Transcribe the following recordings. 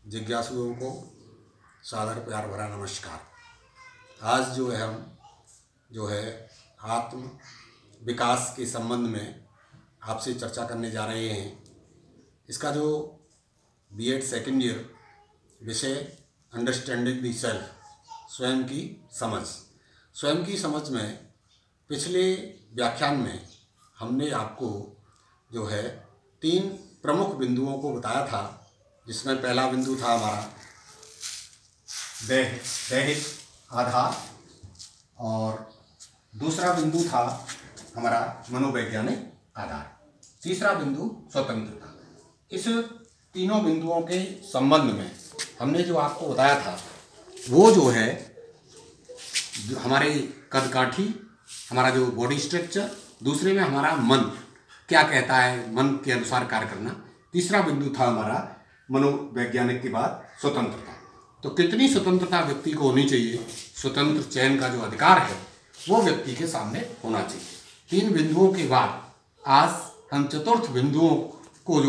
जिज्ञासुओं को सादर प्यार भरा नमस्कार। आज हम आत्म विकास के संबंध में आपसे चर्चा करने जा रहे हैं। इसका जो बीएड सेकेंड ईयर विषय अंडरस्टैंडिंग द सेल्फ, स्वयं की समझ में पिछले व्याख्यान में हमने आपको 3 प्रमुख बिंदुओं को बताया था, जिसमें पहला बिंदु था हमारा दैहिक आधार और दूसरा बिंदु था हमारा मनोवैज्ञानिक आधार, तीसरा बिंदु स्वतंत्रता। इस तीनों बिंदुओं के संबंध में हमने जो आपको बताया था वो हमारे कदकाठी, हमारा जो बॉडी स्ट्रक्चर, दूसरे में हमारा मन क्या कहता है, मन के अनुसार कार्य करना, तीसरा बिंदु था हमारा मनोवैज्ञानिक के बाद स्वतंत्रता। तो कितनी स्वतंत्रता व्यक्ति को होनी चाहिए, स्वतंत्र चयन का जो अधिकार है वो व्यक्ति के सामने होना चाहिए। 3 बिंदुओं के बाद आज हम चतुर्थ बिंदुओं को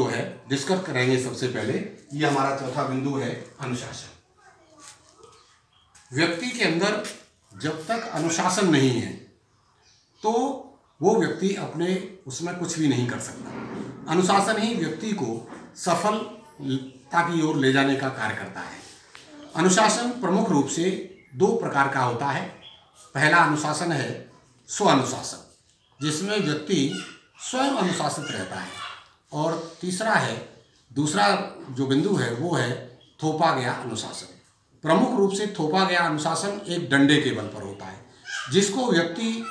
डिस्कस करेंगे। सबसे पहले ये हमारा चौथा बिंदु है अनुशासन। व्यक्ति के अंदर जब तक अनुशासन नहीं है तो वो व्यक्ति अपने उसमें कुछ भी नहीं कर सकता। अनुशासन ही व्यक्ति को सफलता की ओर ले जाने का कार्य करता है। अनुशासन प्रमुख रूप से 2 प्रकार का होता है। पहला अनुशासन है स्व अनुशासन, जिसमें व्यक्ति स्वयं अनुशासित रहता है, और दूसरा जो बिंदु है वो है थोपा गया अनुशासन। प्रमुख रूप से थोपा गया अनुशासन एक डंडे के बल पर होता है, जिसको व्यक्ति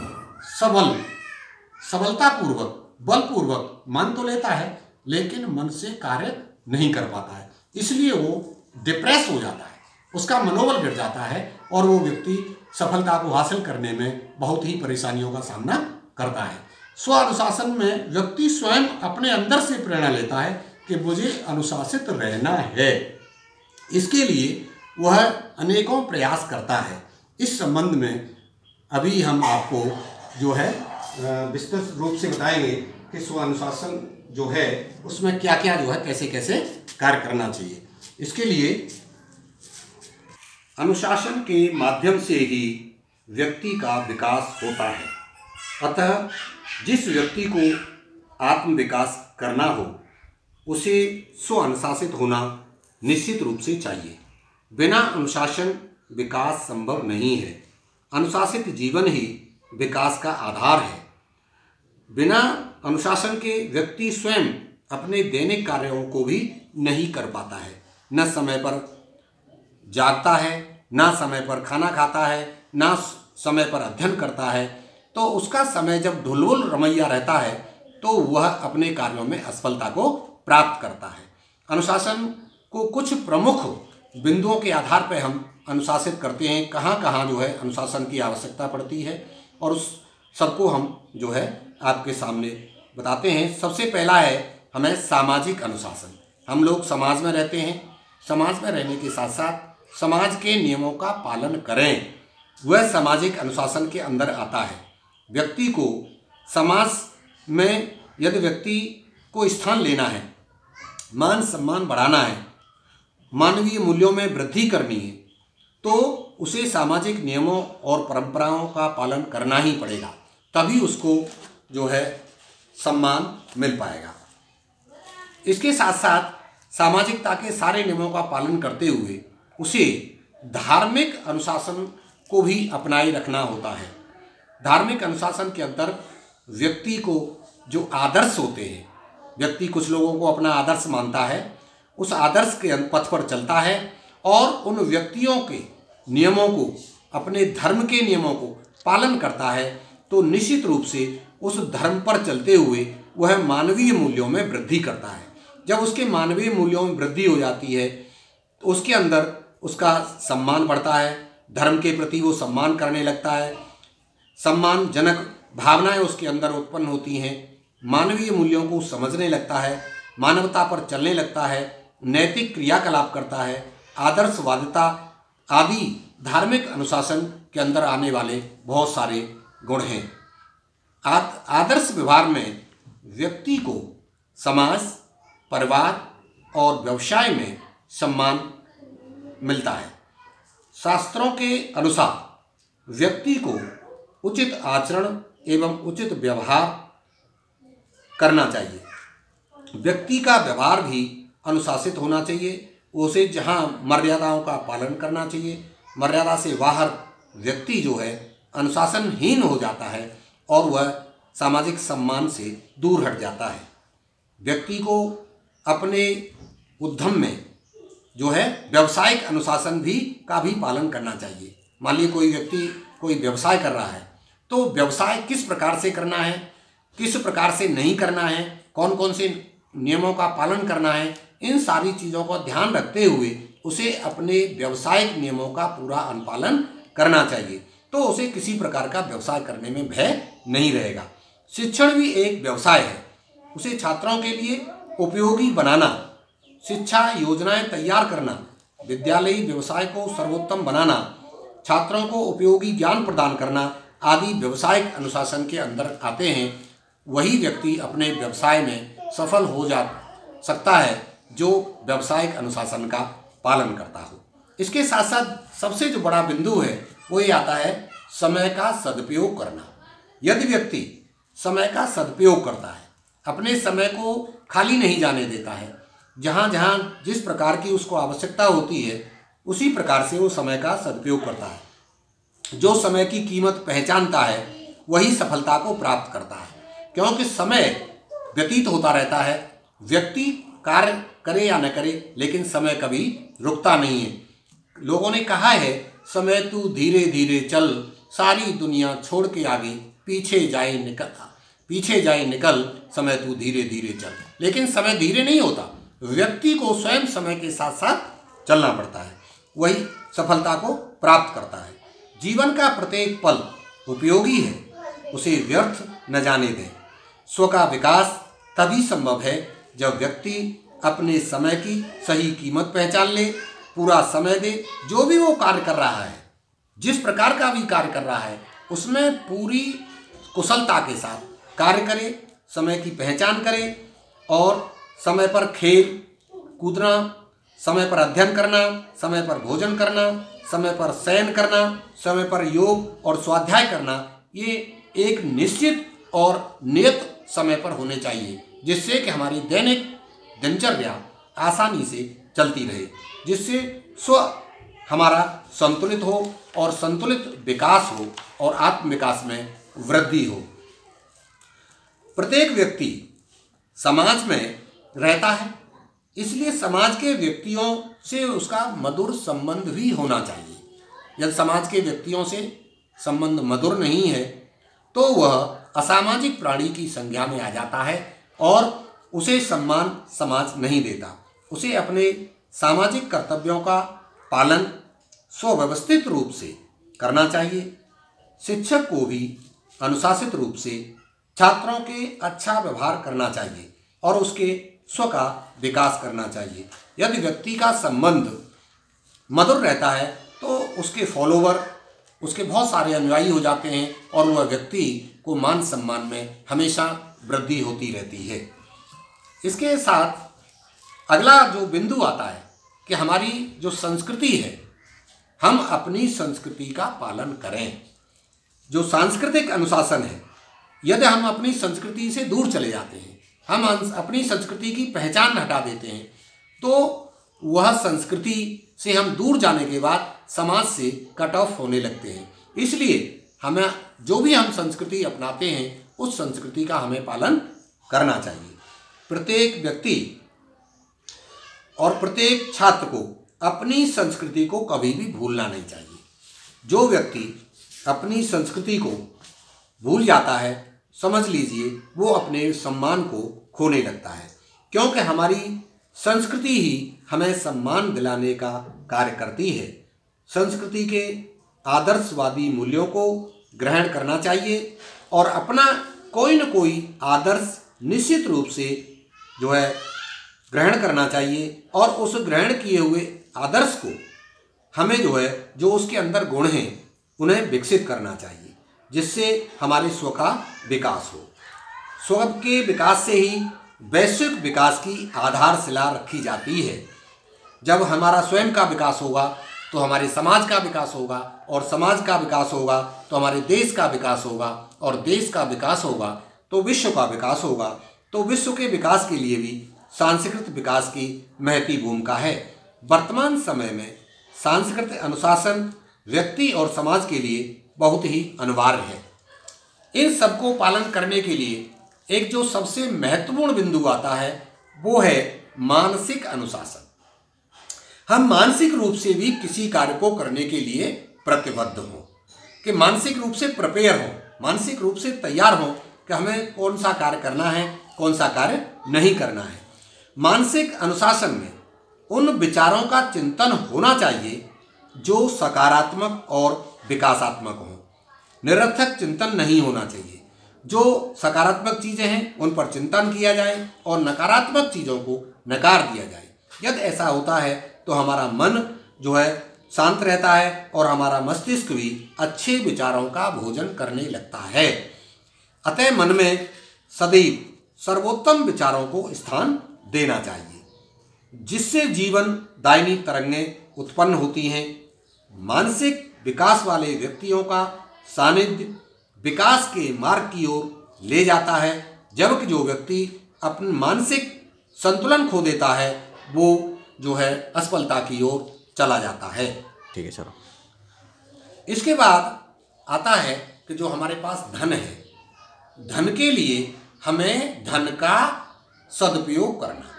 सबलतापूर्वक बलपूर्वक मान तो लेता है लेकिन मन से कार्य नहीं कर पाता है। इसलिए वो डिप्रेस हो जाता है, उसका मनोबल गिर जाता है और वो व्यक्ति सफलता को हासिल करने में बहुत ही परेशानियों का सामना करता है। स्व अनुशासन में व्यक्ति स्वयं अपने अंदर से प्रेरणा लेता है कि मुझे अनुशासित रहना है। इसके लिए वह अनेकों प्रयास करता है। इस संबंध में अभी हम आपको विस्तृत रूप से बताएंगे कि स्व अनुशासन उसमें क्या क्या कैसे कैसे कार्य करना चाहिए। इसके लिए अनुशासन के माध्यम से ही व्यक्ति का विकास होता है। अतः जिस व्यक्ति को आत्म विकास करना हो उसे स्व अनुशासित होना निश्चित रूप से चाहिए। बिना अनुशासन विकास संभव नहीं है। अनुशासित जीवन ही विकास का आधार है। बिना अनुशासन के व्यक्ति स्वयं अपने दैनिक कार्यों को भी नहीं कर पाता है। न समय पर जागता है, ना समय पर खाना खाता है, ना समय पर अध्ययन करता है। तो उसका समय जब ढुलमुल रमैया रहता है तो वह अपने कार्यों में असफलता को प्राप्त करता है। अनुशासन को कुछ प्रमुख बिंदुओं के आधार पर हम अनुशासित करते हैं। कहाँ कहाँ अनुशासन की आवश्यकता पड़ती है, और उस सबको हम आपके सामने बताते हैं। सबसे पहला है हमें सामाजिक अनुशासन। हम लोग समाज में रहते हैं, समाज में रहने के साथ साथ समाज के नियमों का पालन करें, वह सामाजिक अनुशासन के अंदर आता है। व्यक्ति को समाज में यदि व्यक्ति को स्थान लेना है, मान सम्मान बढ़ाना है, मानवीय मूल्यों में वृद्धि करनी है, तो उसे सामाजिक नियमों और परंपराओं का पालन करना ही पड़ेगा। तभी उसको सम्मान मिल पाएगा। इसके साथ साथ सामाजिकता के सारे नियमों का पालन करते हुए उसे धार्मिक अनुशासन को भी अपनाए रखना होता है। धार्मिक अनुशासन के अंदर व्यक्ति को जो आदर्श होते हैं, व्यक्ति कुछ लोगों को अपना आदर्श मानता है, उस आदर्श के पथ पर चलता है और उन व्यक्तियों के नियमों को, अपने धर्म के नियमों को पालन करता है, तो निश्चित रूप से उस धर्म पर चलते हुए वह मानवीय मूल्यों में वृद्धि करता है। जब उसके मानवीय मूल्यों में वृद्धि हो जाती है तो उसके अंदर उसका सम्मान बढ़ता है, धर्म के प्रति वो सम्मान करने लगता है, सम्मानजनक भावनाएं उसके अंदर उत्पन्न होती हैं, मानवीय मूल्यों को समझने लगता है, मानवता पर चलने लगता है, नैतिक क्रियाकलाप करता है। आदर्शवादिता आदि धार्मिक अनुशासन के अंदर आने वाले बहुत सारे गुण हैं। आदर्श व्यवहार में व्यक्ति को समाज, परिवार और व्यवसाय में सम्मान मिलता है। शास्त्रों के अनुसार व्यक्ति को उचित आचरण एवं उचित व्यवहार करना चाहिए। व्यक्ति का व्यवहार भी अनुशासित होना चाहिए। उसे जहाँ मर्यादाओं का पालन करना चाहिए। मर्यादा से बाहर व्यक्ति जो है अनुशासनहीन हो जाता है और वह सामाजिक सम्मान से दूर हट जाता है। व्यक्ति को अपने उद्यम में जो है व्यावसायिक अनुशासन का भी पालन करना चाहिए। मान लीजिए कोई व्यक्ति कोई व्यवसाय कर रहा है तो व्यवसाय किस प्रकार से करना है, किस प्रकार से नहीं करना है, कौन कौन से नियमों का पालन करना है, इन सारी चीज़ों को ध्यान रखते हुए उसे अपने व्यावसायिक नियमों का पूरा अनुपालन करना चाहिए। तो उसे किसी प्रकार का व्यवसाय करने में भय नहीं रहेगा। शिक्षण भी एक व्यवसाय है। उसे छात्रों के लिए उपयोगी बनाना, शिक्षा योजनाएं तैयार करना, विद्यालयी व्यवसाय को सर्वोत्तम बनाना, छात्रों को उपयोगी ज्ञान प्रदान करना आदि व्यावसायिक अनुशासन के अंदर आते हैं। वही व्यक्ति अपने व्यवसाय में सफल हो जा सकता है जो व्यावसायिक अनुशासन का पालन करता हो। इसके साथ साथ सबसे जो बड़ा बिंदु है वो ये आता है समय का सदुपयोग करना। यदि व्यक्ति समय का सदुपयोग करता है, अपने समय को खाली नहीं जाने देता है, जहाँ जहाँ जिस प्रकार की उसको आवश्यकता होती है उसी प्रकार से वो समय का सदुपयोग करता है। जो समय की कीमत पहचानता है वही सफलता को प्राप्त करता है, क्योंकि समय व्यतीत होता रहता है। व्यक्ति कार्य करे या न करे लेकिन समय कभी रुकता नहीं है। लोगों ने कहा है समय तू धीरे धीरे चल, सारी दुनिया छोड़ के आगे पीछे जाए निकल, समय तू धीरे धीरे चल। लेकिन समय धीरे नहीं होता, व्यक्ति को स्वयं समय के साथ साथ चलना पड़ता है, वही सफलता को प्राप्त करता है। जीवन का प्रत्येक पल उपयोगी है, उसे व्यर्थ न जाने दें। स्व का विकास तभी संभव है जब व्यक्ति अपने समय की सही कीमत पहचान ले, पूरा समय दे। जो भी वो कार्य कर रहा है, जिस प्रकार का भी कार्य कर रहा है, उसमें पूरी कुशलता के साथ कार्य करे, समय की पहचान करे और समय पर खेल कूदना, समय पर अध्ययन करना, समय पर भोजन करना, समय पर शयन करना, समय पर योग और स्वाध्याय करना, ये एक निश्चित और नियत समय पर होने चाहिए, जिससे कि हमारी दैनिक दिनचर्या आसानी से चलती रहे, जिससे स्व हमारा संतुलित हो और संतुलित विकास हो और आत्म विकास में वृद्धि हो। प्रत्येक व्यक्ति समाज में रहता है, इसलिए समाज के व्यक्तियों से उसका मधुर संबंध भी होना चाहिए। यदि समाज के व्यक्तियों से संबंध मधुर नहीं है तो वह असामाजिक प्राणी की संज्ञा में आ जाता है और उसे सम्मान समाज नहीं देता। उसे अपने सामाजिक कर्तव्यों का पालन सुव्यवस्थित रूप से करना चाहिए। शिक्षक को भी अनुशासित रूप से छात्रों के अच्छा व्यवहार करना चाहिए और उसके स्व का विकास करना चाहिए। यदि व्यक्ति का संबंध मधुर रहता है तो उसके फॉलोवर, उसके बहुत सारे अनुयायी हो जाते हैं और वह व्यक्ति को मान सम्मान में हमेशा वृद्धि होती रहती है। इसके साथ अगला जो बिंदु आता है कि हमारी जो संस्कृति है, हम अपनी संस्कृति का पालन करें। जो सांस्कृतिक अनुशासन है, यदि हम अपनी संस्कृति से दूर चले जाते हैं, हम अपनी संस्कृति की पहचान हटा देते हैं, तो वह संस्कृति से हम दूर जाने के बाद समाज से कट ऑफ होने लगते हैं। इसलिए हमें जो भी हम संस्कृति अपनाते हैं उस संस्कृति का हमें पालन करना चाहिए। प्रत्येक व्यक्ति और प्रत्येक छात्र को अपनी संस्कृति को कभी भी भूलना नहीं चाहिए। जो व्यक्ति अपनी संस्कृति को भूल जाता है, समझ लीजिए वो अपने सम्मान को खोने लगता है, क्योंकि हमारी संस्कृति ही हमें सम्मान दिलाने का कार्य करती है। संस्कृति के आदर्शवादी मूल्यों को ग्रहण करना चाहिए और अपना कोई न कोई आदर्श निश्चित रूप से जो है ग्रहण करना चाहिए और उस ग्रहण किए हुए आदर्श को हमें जो है जो उसके अंदर गुण हैं उन्हें विकसित करना चाहिए, जिससे हमारे स्व का विकास हो। स्व के विकास से ही वैश्विक विकास की आधारशिला रखी जाती है। जब हमारा स्वयं का विकास होगा तो हमारे समाज का विकास होगा, और समाज का विकास होगा तो हमारे देश का विकास होगा, और देश का विकास होगा तो विश्व का विकास होगा। तो विश्व के विकास के लिए भी सांस्कृतिक विकास की महती भूमिका है। वर्तमान समय में सांस्कृतिक अनुशासन व्यक्ति और समाज के लिए बहुत ही अनिवार्य है। इन सबको पालन करने के लिए एक जो सबसे महत्वपूर्ण बिंदु आता है वो है मानसिक अनुशासन। हम मानसिक रूप से भी किसी कार्य को करने के लिए प्रतिबद्ध हों, कि मानसिक रूप से प्रिपेयर हों, मानसिक रूप से तैयार हों कि हमें कौन सा कार्य करना है, कौन सा कार्य नहीं करना है। मानसिक अनुशासन में उन विचारों का चिंतन होना चाहिए जो सकारात्मक और विकासात्मक हों। निरर्थक चिंतन नहीं होना चाहिए। जो सकारात्मक चीज़ें हैं उन पर चिंतन किया जाए और नकारात्मक चीज़ों को नकार दिया जाए। यदि ऐसा होता है तो हमारा मन जो है शांत रहता है और हमारा मस्तिष्क भी अच्छे विचारों का भोजन करने लगता है। अतः मन में सदैव सर्वोत्तम विचारों को स्थान देना चाहिए, जिससे जीवन दायिनी तरंगें उत्पन्न होती हैं। मानसिक विकास वाले व्यक्तियों का सानिध्य विकास के मार्ग की ओर ले जाता है, जबकि जो व्यक्ति अपने मानसिक संतुलन खो देता है वो जो है असफलता की ओर चला जाता है। ठीक है, चलो। इसके बाद आता है कि जो हमारे पास धन है, धन के लिए हमें धन का सदुपयोग करना।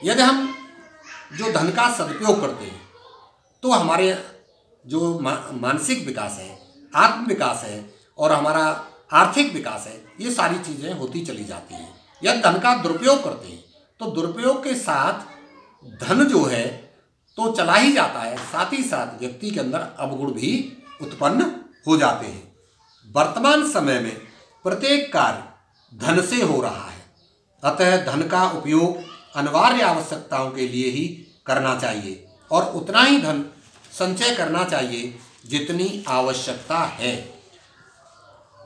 यदि हम जो धन का सदुपयोग करते हैं तो हमारे जो मानसिक विकास है, आत्म विकास है और हमारा आर्थिक विकास है, ये सारी चीज़ें होती चली जाती हैं। यदि धन का दुरुपयोग करते हैं तो दुरुपयोग के साथ धन जो है तो चला ही जाता है, साथ ही साथ व्यक्ति के अंदर अवगुण भी उत्पन्न हो जाते हैं। वर्तमान समय में प्रत्येक कार्य धन से हो रहा है, अतः धन का उपयोग अनिवार्य आवश्यकताओं के लिए ही करना चाहिए और उतना ही धन संचय करना चाहिए जितनी आवश्यकता है,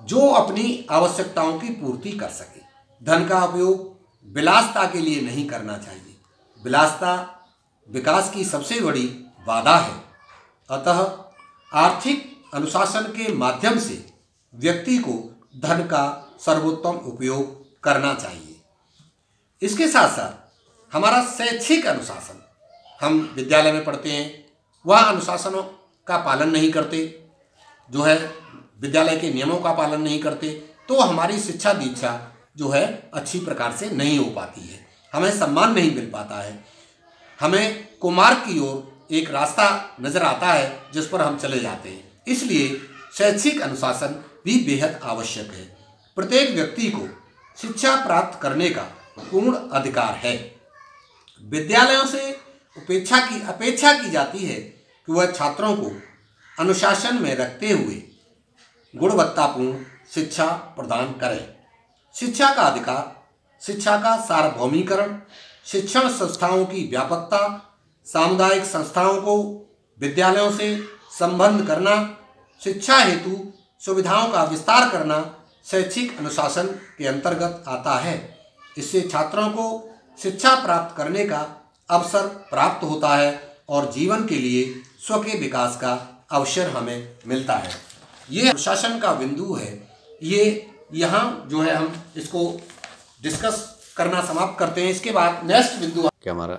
जो अपनी आवश्यकताओं की पूर्ति कर सके। धन का उपयोग विलासता के लिए नहीं करना चाहिए। विलासता विकास की सबसे बड़ी बाधा है। अतः आर्थिक अनुशासन के माध्यम से व्यक्ति को धन का सर्वोत्तम उपयोग करना चाहिए। इसके साथ साथ हमारा शैक्षिक अनुशासन, हम विद्यालय में पढ़ते हैं, वह अनुशासनों का पालन नहीं करते, जो है विद्यालय के नियमों का पालन नहीं करते, तो हमारी शिक्षा दीक्षा जो है अच्छी प्रकार से नहीं हो पाती है, हमें सम्मान नहीं मिल पाता है, हमें कुमार्ग की ओर एक रास्ता नज़र आता है जिस पर हम चले जाते हैं। इसलिए शैक्षिक अनुशासन भी बेहद आवश्यक है। प्रत्येक व्यक्ति को शिक्षा प्राप्त करने का पूर्ण अधिकार है। विद्यालयों से अपेक्षा की जाती है कि वह छात्रों को अनुशासन में रखते हुए गुणवत्तापूर्ण शिक्षा प्रदान करें। शिक्षा का अधिकार, शिक्षा का सार्वभौमिकरण, शिक्षण संस्थाओं की व्यापकता, सामुदायिक संस्थाओं को विद्यालयों से संबद्ध करना, शिक्षा हेतु सुविधाओं का विस्तार करना शैक्षिक अनुशासन के अंतर्गत आता है। इससे छात्रों को शिक्षा प्राप्त करने का अवसर प्राप्त होता है और जीवन के लिए स्व के विकास का अवसर हमें मिलता है। ये अनुशासन का बिंदु है। ये यहाँ जो है हम इसको डिस्कस करना समाप्त करते हैं। इसके बाद नेक्स्ट बिंदु क्या हमारा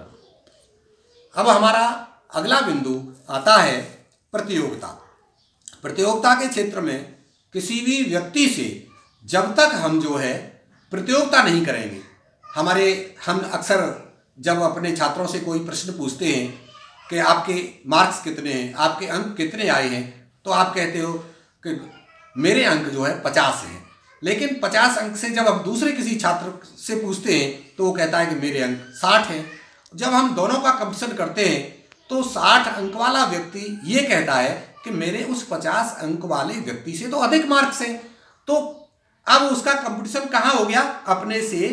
अब हमारा अगला बिंदु आता है प्रतियोगिता। प्रतियोगिता के क्षेत्र में किसी भी व्यक्ति से जब तक हम जो है प्रतियोगिता नहीं करेंगे, हम अक्सर जब अपने छात्रों से कोई प्रश्न पूछते हैं कि आपके मार्क्स कितने हैं, आपके अंक कितने आए हैं, तो आप कहते हो कि मेरे अंक जो है 50 हैं। लेकिन 50 अंक से जब हम दूसरे किसी छात्र से पूछते हैं तो वो कहता है कि मेरे अंक 60 हैं। जब हम दोनों का कंपैरिजन करते हैं तो 60 अंक वाला व्यक्ति ये कहता है कि मेरे उस 50 अंक वाले व्यक्ति से तो अधिक मार्क्स हैं। तो अब उसका कंपटीशन कहाँ हो गया? अपने से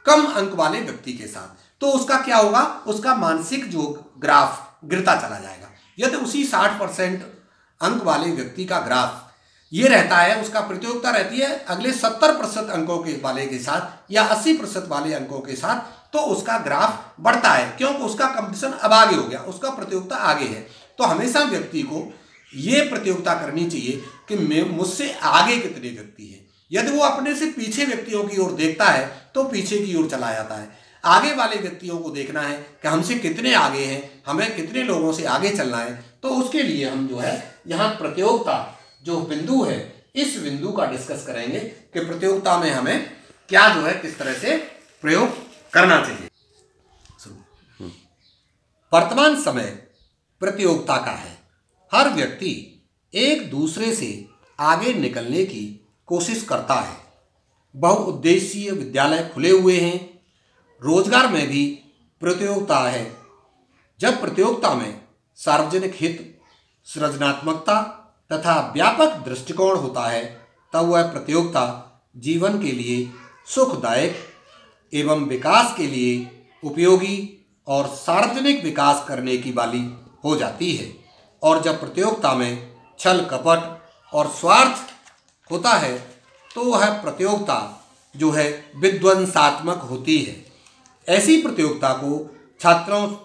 कम अंक वाले व्यक्ति के साथ। तो उसका क्या होगा? उसका मानसिक जो ग्राफ गिरता चला जाएगा। यदि उसी 60% अंक वाले व्यक्ति का ग्राफ ये रहता है, उसका प्रतियोगिता रहती है अगले 70% अंकों के वाले के साथ या 80% वाले अंकों के साथ, तो उसका ग्राफ बढ़ता है, क्योंकि उसका कंपटीशन अब आगे हो गया, उसका प्रतियोगिता आगे है। तो हमेशा व्यक्ति को ये प्रतियोगिता करनी चाहिए कि मुझसे आगे कितने व्यक्ति हैं। यदि वो अपने से पीछे व्यक्तियों की ओर देखता है तो पीछे की ओर चला जाता है। आगे वाले व्यक्तियों को देखना है कि हमसे कितने आगे हैं, हमें कितने लोगों से आगे चलना है। तो उसके लिए हम जो है यहाँ प्रतियोगिता जो बिंदु है, इस बिंदु का डिस्कस करेंगे कि प्रतियोगिता में हमें क्या जो है किस तरह से प्रयोग करना चाहिए। वर्तमान समय प्रतियोगिता का है। हर व्यक्ति एक दूसरे से आगे निकलने की कोशिश करता है। बहुउद्देशीय विद्यालय खुले हुए हैं। रोजगार में भी प्रतियोगिता है। जब प्रतियोगिता में सार्वजनिक हित, सृजनात्मकता तथा व्यापक दृष्टिकोण होता है, तब वह प्रतियोगिता जीवन के लिए सुखदायक एवं विकास के लिए उपयोगी और सार्वजनिक विकास करने की वाली हो जाती है। और जब प्रतियोगिता में छल कपट और स्वार्थ होता है, तो वह प्रतियोगिता जो है विध्वंसात्मक होती है। ऐसी प्रतियोगिता को छात्रों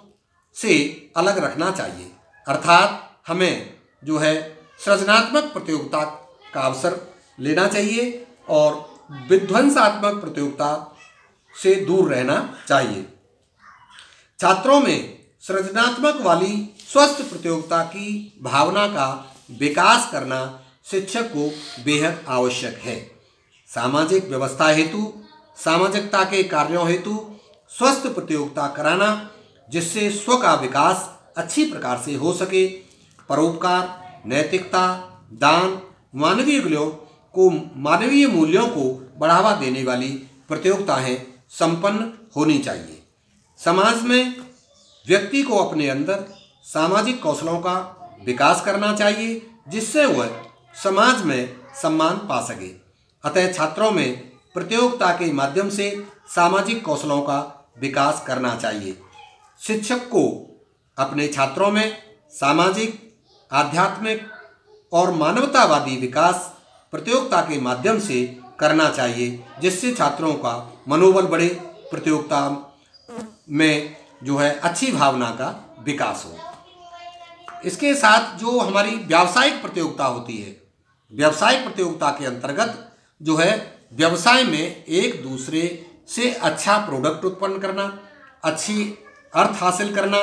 से अलग रखना चाहिए, अर्थात हमें जो है सृजनात्मक प्रतियोगिता का अवसर लेना चाहिए और विध्वंसात्मक प्रतियोगिता से दूर रहना चाहिए। छात्रों में सृजनात्मक वाली स्वस्थ प्रतियोगिता की भावना का विकास करना शिक्षक को बेहद आवश्यक है। सामाजिक व्यवस्था हेतु, सामाजिकता के कार्यों हेतु स्वस्थ प्रतियोगिता कराना, जिससे स्व का विकास अच्छी प्रकार से हो सके। परोपकार, नैतिकता, दान, मानवीय मूल्यों को बढ़ावा देने वाली प्रतियोगिताएं संपन्न होनी चाहिए। समाज में व्यक्ति को अपने अंदर सामाजिक कौशलों का विकास करना चाहिए, जिससे वह समाज में सम्मान पा सके। अतः छात्रों में प्रतियोगिता के माध्यम से सामाजिक कौशलों का विकास करना चाहिए। शिक्षक को अपने छात्रों में सामाजिक, आध्यात्मिक और मानवतावादी विकास प्रतियोगिता के माध्यम से करना चाहिए, जिससे छात्रों का मनोबल बढ़े, प्रतियोगिता में जो है अच्छी भावना का विकास हो। इसके साथ जो हमारी व्यावसायिक प्रतियोगिता होती है, व्यावसायिक प्रतियोगिता के अंतर्गत जो है व्यवसाय में एक दूसरे से अच्छा प्रोडक्ट उत्पन्न करना, अच्छी अर्थ हासिल करना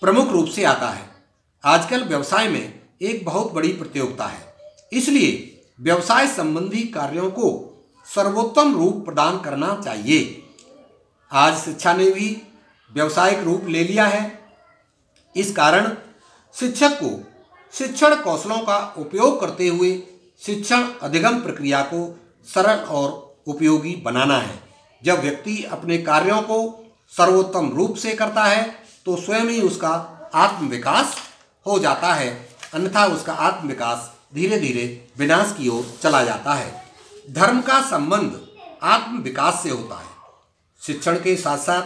प्रमुख रूप से आता है। आजकल व्यवसाय में एक बहुत बड़ी प्रतियोगिता है, इसलिए व्यवसाय संबंधी कार्यों को सर्वोत्तम रूप प्रदान करना चाहिए। आज शिक्षा ने भी व्यावसायिक रूप ले लिया है। इस कारण शिक्षक को शिक्षण कौशलों का उपयोग करते हुए शिक्षण अधिगम प्रक्रिया को सरल और उपयोगी बनाना है। जब व्यक्ति अपने कार्यों को सर्वोत्तम रूप से करता है तो स्वयं ही उसका आत्मविकास हो जाता है, अन्यथा उसका आत्मविकास धीरे धीरे विनाश की ओर चला जाता है। धर्म का संबंध आत्मविकास से होता है। शिक्षण के साथ साथ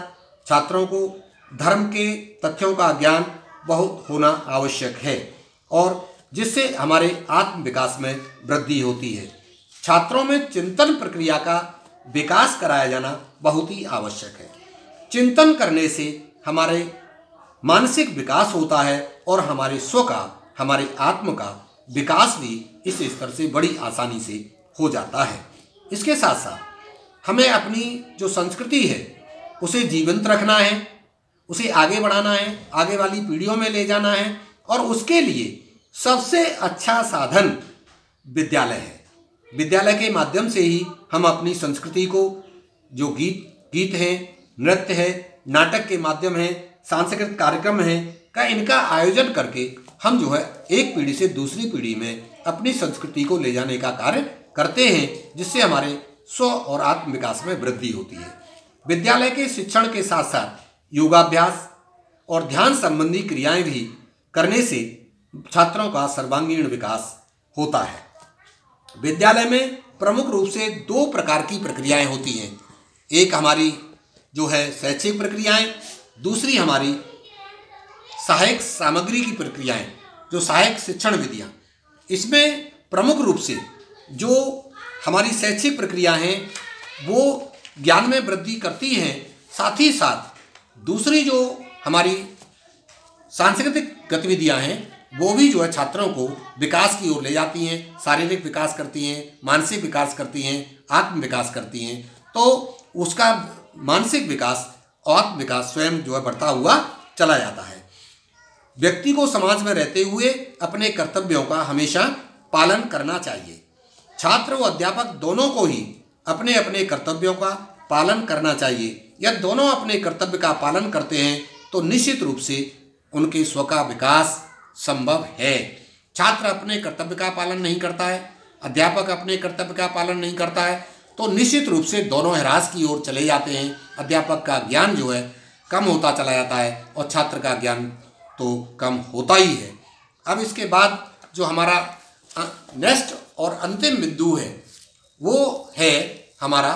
छात्रों को धर्म के तथ्यों का ज्ञान बहुत होना आवश्यक है, और जिससे हमारे आत्मविकास में वृद्धि होती है। छात्रों में चिंतन प्रक्रिया का विकास कराया जाना बहुत ही आवश्यक है। चिंतन करने से हमारे मानसिक विकास होता है और हमारे स्व का, हमारे आत्म का विकास भी इस स्तर से बड़ी आसानी से हो जाता है। इसके साथ साथ हमें अपनी जो संस्कृति है उसे जीवंत रखना है, उसे आगे बढ़ाना है, आगे वाली पीढ़ियों में ले जाना है, और उसके लिए सबसे अच्छा साधन विद्यालय है। विद्यालय के माध्यम से ही हम अपनी संस्कृति को, जो गीत है, नृत्य है, नाटक के माध्यम है, सांस्कृतिक कार्यक्रम है का इनका आयोजन करके हम जो है एक पीढ़ी से दूसरी पीढ़ी में अपनी संस्कृति को ले जाने का कार्य करते हैं, जिससे हमारे स्व और आत्म विकास में वृद्धि होती है। विद्यालय के शिक्षण के साथ साथ योगाभ्यास और ध्यान संबंधी क्रियाएं भी करने से छात्रों का सर्वांगीण विकास होता है। विद्यालय में प्रमुख रूप से दो प्रकार की प्रक्रियाएं होती हैं। एक हमारी जो है शैक्षिक प्रक्रियाएं, दूसरी हमारी सहायक सामग्री की प्रक्रियाएं, जो सहायक शिक्षण विधियां। इसमें प्रमुख रूप से जो हमारी शैक्षिक प्रक्रिया हैं वो ज्ञान में वृद्धि करती हैं, साथ ही साथ दूसरी जो हमारी सांस्कृतिक गतिविधियां हैं वो भी जो है छात्रों को विकास की ओर ले जाती हैं, शारीरिक विकास करती हैं, मानसिक विकास करती हैं, आत्म विकास करती हैं। तो उसका मानसिक विकास और आत्म विकास स्वयं जो है बढ़ता हुआ चला जाता है। व्यक्ति को समाज में रहते हुए अपने कर्तव्यों का हमेशा पालन करना चाहिए। छात्र व अध्यापक दोनों को ही अपने अपने कर्तव्यों का पालन करना चाहिए। यदि दोनों अपने कर्तव्य का पालन करते हैं तो निश्चित रूप से उनके स्व का विकास संभव है। छात्र अपने कर्तव्य का पालन नहीं करता है, अध्यापक अपने कर्तव्य का पालन नहीं करता है, तो निश्चित रूप से दोनों ह्रास की ओर चले जाते हैं। अध्यापक का ज्ञान जो है कम होता चला जाता है और छात्र का ज्ञान तो कम होता ही है। अब इसके बाद जो हमारा नेक्स्ट और अंतिम बिंदु है वो है हमारा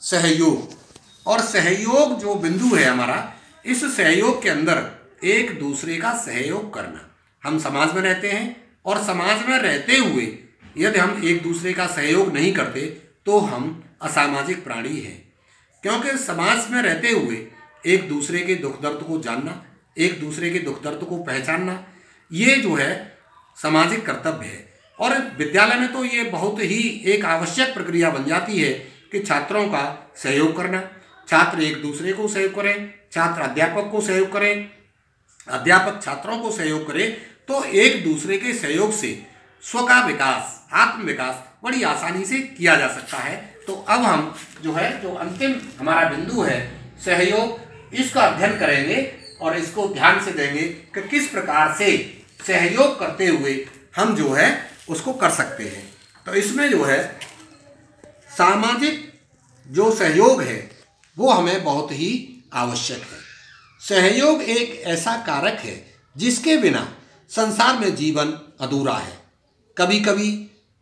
सहयोग। और सहयोग जो बिंदु है हमारा, इस सहयोग के अंदर एक दूसरे का सहयोग करना। हम समाज में रहते हैं और समाज में रहते हुए यदि हम एक दूसरे का सहयोग नहीं करते तो हम असामाजिक प्राणी हैं। क्योंकि समाज में रहते हुए एक दूसरे के दुख दर्द को जानना, एक दूसरे के दुख दर्द को पहचानना, ये जो है सामाजिक कर्तव्य है। और विद्यालय में तो ये बहुत ही एक आवश्यक प्रक्रिया बन जाती है कि छात्रों का सहयोग करना। छात्र एक दूसरे को सहयोग करें, छात्र अध्यापक को सहयोग करें, अध्यापक छात्रों को सहयोग करें, तो एक दूसरे के सहयोग से स्व का विकास, आत्म विकास बड़ी आसानी से किया जा सकता है। तो अब हम जो है जो अंतिम हमारा बिंदु है सहयोग, इसका अध्ययन करेंगे और इसको ध्यान से देंगे कि किस प्रकार से सहयोग करते हुए हम जो है उसको कर सकते हैं। तो इसमें जो है सामाजिक जो सहयोग है वो हमें बहुत ही आवश्यक है। सहयोग एक ऐसा कारक है जिसके बिना संसार में जीवन अधूरा है। कभी कभी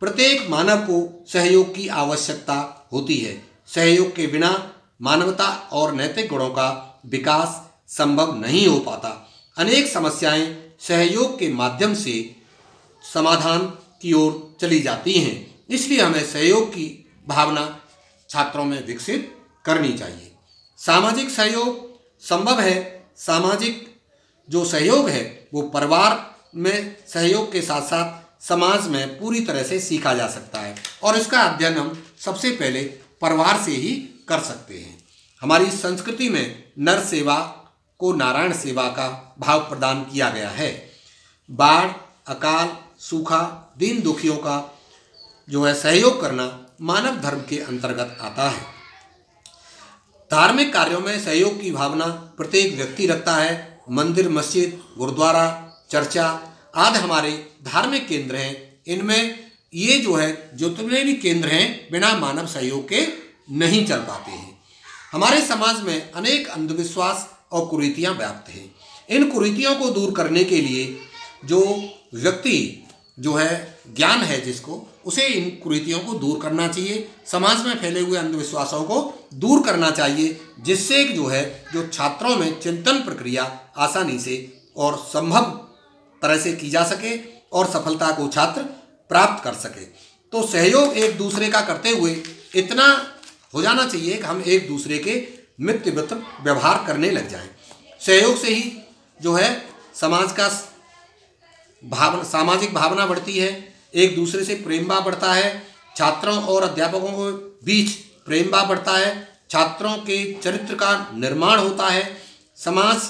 प्रत्येक मानव को सहयोग की आवश्यकता होती है। सहयोग के बिना मानवता और नैतिक गुणों का विकास संभव नहीं हो पाता। अनेक समस्याएं सहयोग के माध्यम से समाधान की ओर चली जाती हैं। इसलिए हमें सहयोग की भावना छात्रों में विकसित करनी चाहिए। सामाजिक सहयोग संभव है। सामाजिक जो सहयोग है वो परिवार में सहयोग के साथ साथ समाज में पूरी तरह से सीखा जा सकता है और इसका अध्ययन हम सबसे पहले परिवार से ही कर सकते हैं। हमारी संस्कृति में नर सेवा को नारायण सेवा का भाव प्रदान किया गया है। बाढ़, अकाल, सूखा, दीन दुखियों का जो है सहयोग करना मानव धर्म के अंतर्गत आता है। धार्मिक कार्यों में सहयोग की भावना प्रत्येक व्यक्ति रखता है। मंदिर, मस्जिद, गुरुद्वारा, चर्चा आदि हमारे धार्मिक केंद्र हैं। इनमें ये जो है जितने भी केंद्र हैं बिना मानव सहयोग के नहीं चल पाते हैं। हमारे समाज में अनेक अंधविश्वास और कुरीतियाँ व्याप्त हैं। इन कुरीतियों को दूर करने के लिए जो व्यक्ति जो है ज्ञान है जिसको, उसे इन कुरीतियों को दूर करना चाहिए। समाज में फैले हुए अंधविश्वासों को दूर करना चाहिए, जिससे जो है जो छात्रों में चिंतन प्रक्रिया आसानी से और संभव तरह से की जा सके और सफलता को छात्र प्राप्त कर सके। तो सहयोग एक दूसरे का करते हुए इतना हो जाना चाहिए कि हम एक दूसरे के मित्र व्यवहार करने लग जाएं। सहयोग से ही जो है समाज का सामाजिक भावना बढ़ती है, एक दूसरे से प्रेम भाव बढ़ता है, छात्रों और अध्यापकों के बीच प्रेम भाव बढ़ता है, छात्रों के चरित्र का निर्माण होता है। समाज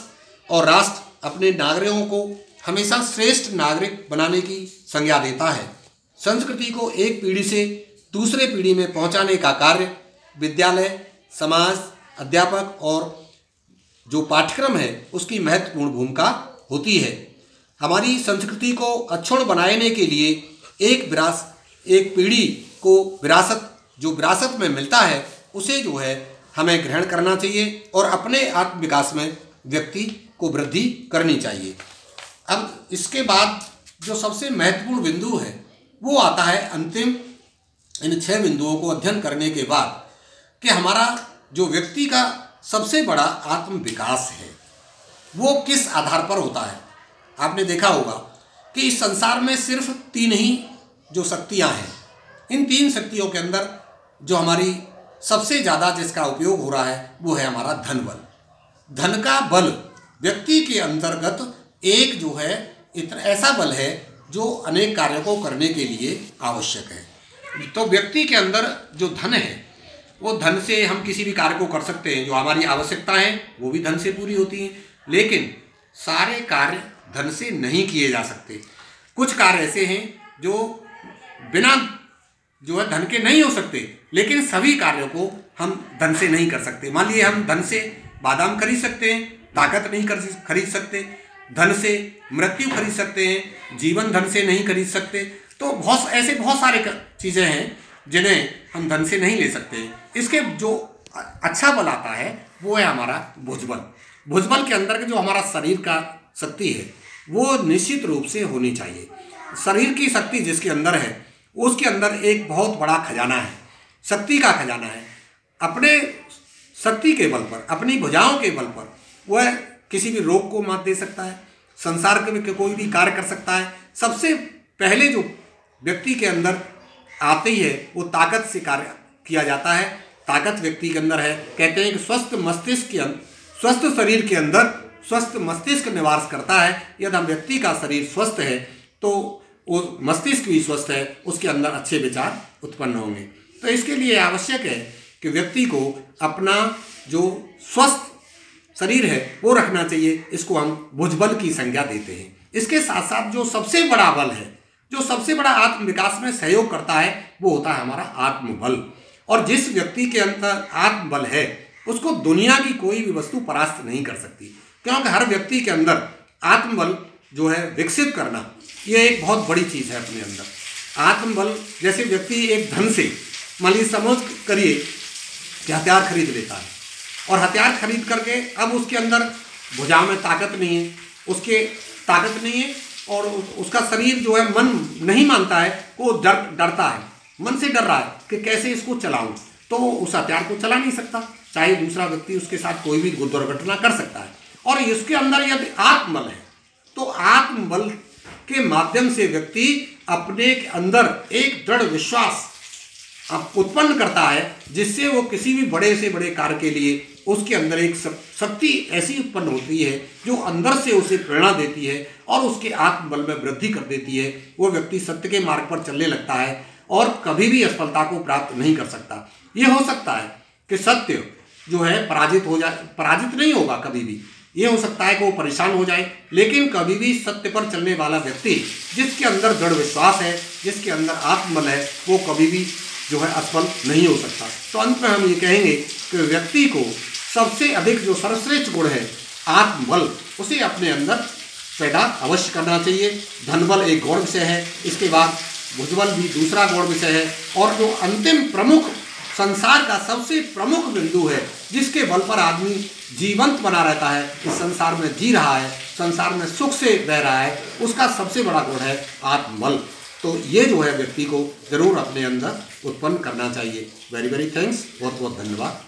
और राष्ट्र अपने नागरिकों को हमेशा श्रेष्ठ नागरिक बनाने की संज्ञा देता है। संस्कृति को एक पीढ़ी से दूसरे पीढ़ी में पहुंचाने का कार्य विद्यालय, समाज, अध्यापक और जो पाठ्यक्रम है उसकी महत्वपूर्ण भूमिका होती है। हमारी संस्कृति को अक्षुण्ण बनाने के लिए एक पीढ़ी को विरासत में मिलता है उसे जो है हमें ग्रहण करना चाहिए और अपने आत्मविकास में व्यक्ति को वृद्धि करनी चाहिए। अब इसके बाद जो सबसे महत्वपूर्ण बिंदु है वो आता है अंतिम इन 6 बिंदुओं को अध्ययन करने के बाद कि हमारा जो व्यक्ति का सबसे बड़ा आत्म विकास है वो किस आधार पर होता है। आपने देखा होगा कि इस संसार में सिर्फ 3 ही जो शक्तियाँ हैं, इन 3 शक्तियों के अंदर जो हमारी सबसे ज़्यादा जिसका उपयोग हो रहा है वो है हमारा धन बल। धन का बल व्यक्ति के अंतर्गत एक जो है इतना ऐसा बल है जो अनेक कार्यों को करने के लिए आवश्यक है। तो व्यक्ति के अंदर जो धन है वो धन से हम किसी भी कार्य को कर सकते हैं। जो हमारी आवश्यकता है वो भी धन से पूरी होती हैं, लेकिन सारे कार्य धन से नहीं किए जा सकते। कुछ कार्य ऐसे हैं जो बिना जो है धन के नहीं हो सकते, लेकिन सभी कार्यों को हम धन से नहीं कर सकते। मान लीजिए हम धन से बादाम खरीद सकते हैं, ताकत नहीं खरीद सकते। धन से मृत्यु खरीद सकते हैं, जीवन धन से नहीं खरीद सकते। तो बहुत सारे चीज़ें हैं जिन्हें हम धन से नहीं ले सकते। इसके जो अच्छा बल आता है वो है हमारा भुजबल। भुजबल के अंदर जो हमारा शरीर का शक्ति है वो निश्चित रूप से होनी चाहिए। शरीर की शक्ति जिसके अंदर है उसके अंदर एक बहुत बड़ा खजाना है, शक्ति का खजाना है। अपने शक्ति के बल पर, अपनी भुजाओं के बल पर वह किसी भी रोग को मात दे सकता है, संसार के कोई भी कार्य कर सकता है। सबसे पहले जो व्यक्ति के अंदर आती है वो ताकत से कार्य किया जाता है। ताकत व्यक्ति के अंदर है। कहते हैं कि स्वस्थ शरीर के अंदर स्वस्थ मस्तिष्क निवास करता है। यदि व्यक्ति का शरीर स्वस्थ है तो वो मस्तिष्क भी स्वस्थ है, उसके अंदर अच्छे विचार उत्पन्न होंगे। तो इसके लिए आवश्यक है कि व्यक्ति को अपना जो स्वस्थ शरीर है वो रखना चाहिए। इसको हम भुजबल की संज्ञा देते हैं। इसके साथ साथ जो सबसे बड़ा बल है, जो सबसे बड़ा आत्म विकास में सहयोग करता है वो होता है हमारा आत्मबल। और जिस व्यक्ति के अंदर आत्मबल है उसको दुनिया की कोई भी वस्तु परास्त नहीं कर सकती, क्योंकि हर व्यक्ति के अंदर आत्मबल जो है विकसित करना ये एक बहुत बड़ी चीज़ है अपने अंदर। आत्मबल जैसे व्यक्ति एक धन से मान लीजिए समझ करिए कि हथियार खरीद लेता है और हथियार खरीद करके अब उसके अंदर भुजा में ताकत नहीं है, उसके ताकत नहीं है और उसका शरीर जो है मन नहीं मानता है, वो डरता है, मन से डर रहा है कि कैसे इसको चलाऊं, तो उस हथियार को चला नहीं सकता। चाहे दूसरा व्यक्ति उसके साथ कोई भी दुर्घटना कर सकता है। और इसके अंदर यदि आत्मबल है तो आत्मबल के माध्यम से व्यक्ति अपने अंदर एक दृढ़ विश्वास उत्पन्न करता है, जिससे वो किसी भी बड़े से बड़े कार्य के लिए उसके अंदर एक शक्ति ऐसी उत्पन्न होती है जो अंदर से उसे प्रेरणा देती है और उसके आत्मबल में वृद्धि कर देती है। वो व्यक्ति सत्य के मार्ग पर चलने लगता है और कभी भी असफलता को प्राप्त नहीं कर सकता। ये हो सकता है कि सत्य जो है पराजित नहीं होगा कभी भी। ये हो सकता है कि वो परेशान हो जाए, लेकिन कभी भी सत्य पर चलने वाला व्यक्ति जिसके अंदर दृढ़ विश्वास है, जिसके अंदर आत्मबल है, वो कभी भी जो है असफल नहीं हो सकता। तो अंत में हम ये कहेंगे कि व्यक्ति को सबसे अधिक जो सर्वश्रेष्ठ गुण है आत्मबल, उसे अपने अंदर पैदा अवश्य करना चाहिए। धनबल एक गौण विषय है, इसके बाद भुजबल भी दूसरा गौण विषय है, और जो अंतिम प्रमुख संसार का सबसे प्रमुख बिंदु है जिसके बल पर आदमी जीवंत बना रहता है, इस संसार में जी रहा है, संसार में सुख से रह रहा है, उसका सबसे बड़ा गुण है आत्मबल। तो ये जो है व्यक्ति को जरूर अपने अंदर उत्पन्न करना चाहिए। वेरी वेरी थैंक्स, बहुत बहुत धन्यवाद।